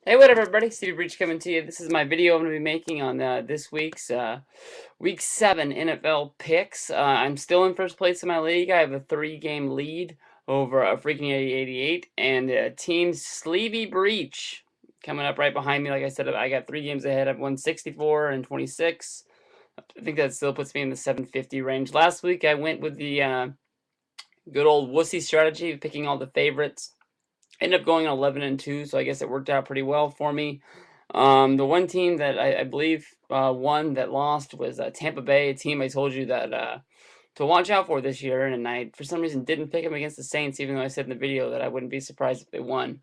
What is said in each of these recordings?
Hey, what up, everybody? Stevie coming to you. This is my video I'm going to be making on this week's Week 7 NFL picks. I'm still in first place in my league. I have a 3-game lead over a freaking 88, and Team Breech coming up right behind me. Like I said, I got 3 games ahead. I've won 64 and 26. I think that still puts me in the 750 range. Last week, I went with the good old wussy strategy, picking all the favorites. Ended up going 11 and 2, so I guess it worked out pretty well for me. The one team that I believe won that lost was Tampa Bay, a team I told you that to watch out for this year, and I for some reason didn't pick them against the Saints, even though I said in the video that I wouldn't be surprised if they won.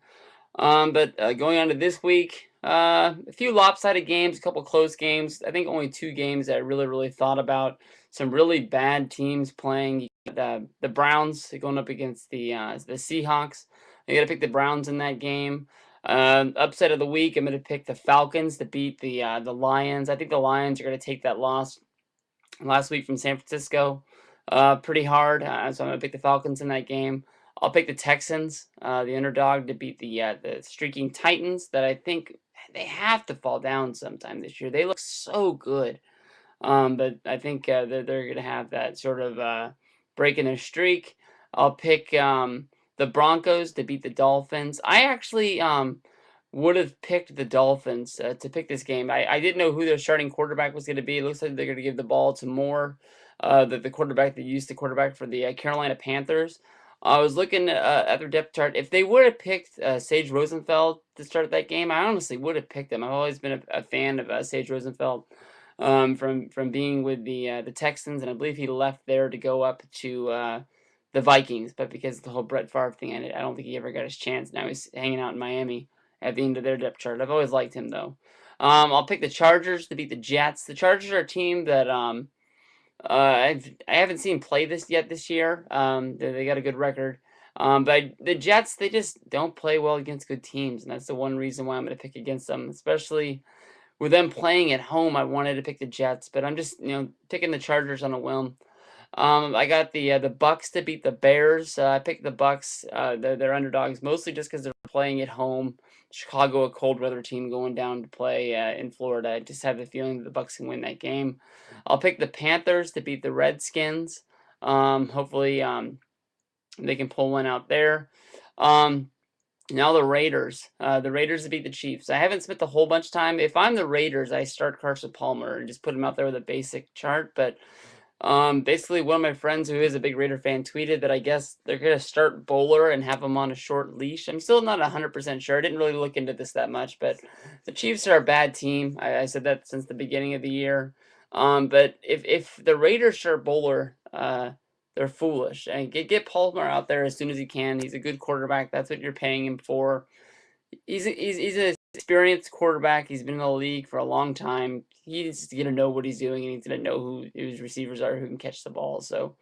But going on to this week, a few lopsided games, a couple close games. I think only 2 games that I really thought about. Some really bad teams playing. You got, the Browns going up against the Seahawks. I got to pick the Browns in that game. Upset of the week, I'm going to pick the Falcons to beat the Lions. I think the Lions are going to take that loss last week from San Francisco pretty hard. So I'm going to pick the Falcons in that game. I'll pick the Texans, the underdog, to beat the streaking Titans that I think they have to fall down sometime this year. They look so good. But I think they're going to have that sort of break in their streak. I'll pick the Broncos to beat the Dolphins. I actually would have picked the Dolphins to pick this game. I didn't know who their starting quarterback was going to be. It looks like they're going to give the ball to Moore, the quarterback that used the quarterback for the Carolina Panthers. I was looking at their depth chart. If they would have picked Sage Rosenfeld to start that game, I honestly would have picked him. I've always been a fan of Sage Rosenfeld from being with the Texans, and I believe he left there to go up to the Vikings. But because of the whole Brett Favre thing, I don't think he ever got his chance. Now he's hanging out in Miami at the end of their depth chart. I've always liked him though. I'll pick the Chargers to beat the Jets. The Chargers are a team that I haven't seen play this yet this year. They got a good record. But the Jets, they just don't play well against good teams, and that's the one reason why I'm going to pick against them, especially with them playing at home. I wanted to pick the Jets, but I'm just picking the Chargers on a whim. I got the Bucks to beat the Bears. I picked the Bucks. They're underdogs mostly just because they're playing at home. Chicago, a cold weather team, going down to play in Florida. I just have the feeling that the Bucks can win that game. I'll pick the Panthers to beat the Redskins. Hopefully, they can pull one out there. Now the Raiders. The Raiders to beat the Chiefs. I haven't spent a whole bunch of time. If I'm the Raiders, I start Carson Palmer and just put him out there with a basic chart. But basically, one of my friends who is a big Raider fan tweeted that I guess they're going to start Bowler and have him on a short leash. I'm still not 100% sure. I didn't really look into this that much, but the Chiefs are a bad team. I said that since the beginning of the year. But if the Raiders start Bowler, they're foolish. And get Palmer out there as soon as he can. He's a good quarterback. That's what you're paying him for. He's an experienced quarterback. He's been in the league for a long time. He's going to know what he's doing, and he's going to know who his receivers are who can catch the ball. So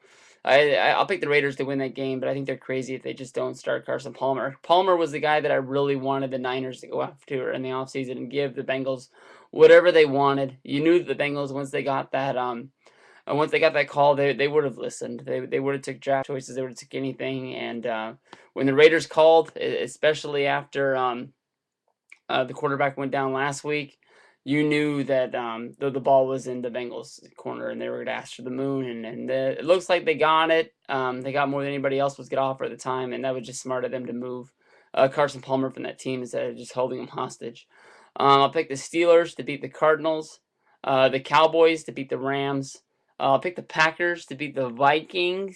I'll pick the Raiders to win that game, but I think they're crazy if they just don't start Carson Palmer. Palmer was the guy that I really wanted the Niners to go after in the offseason and give the Bengals whatever they wanted. You knew the Bengals, once they got that once they got that call, they would have listened. They would have took draft choices. They would have took anything. And when the Raiders called, especially after the quarterback went down last week, you knew that the ball was in the Bengals' corner and they were going to ask for the moon. And it looks like they got it. They got more than anybody else was going to offer at the time, and that was just smart of them to move Carson Palmer from that team instead of just holding him hostage. I'll pick the Steelers to beat the Cardinals, the Cowboys to beat the Rams. I'll pick the Packers to beat the Vikings.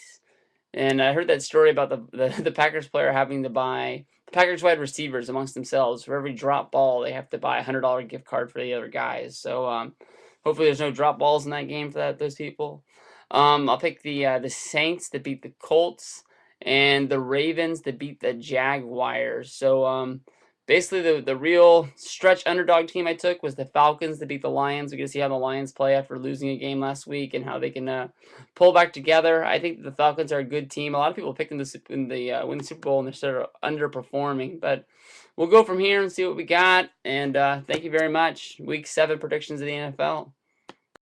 And I heard that story about the Packers player having to buy the Packers wide receivers amongst themselves. For every drop ball, they have to buy a $100 gift card for the other guys. So hopefully there's no drop balls in that game for those people. I'll pick the Saints to beat the Colts and the Ravens to beat the Jaguars. So basically, the real stretch underdog team I took was the Falcons to beat the Lions. We get to see how the Lions play after losing a game last week and how they can pull back together. I think the Falcons are a good team. A lot of people picked them to win the Super Bowl, and they're sort of underperforming. But we'll go from here and see what we got. And thank you very much. Week 7 predictions of the NFL.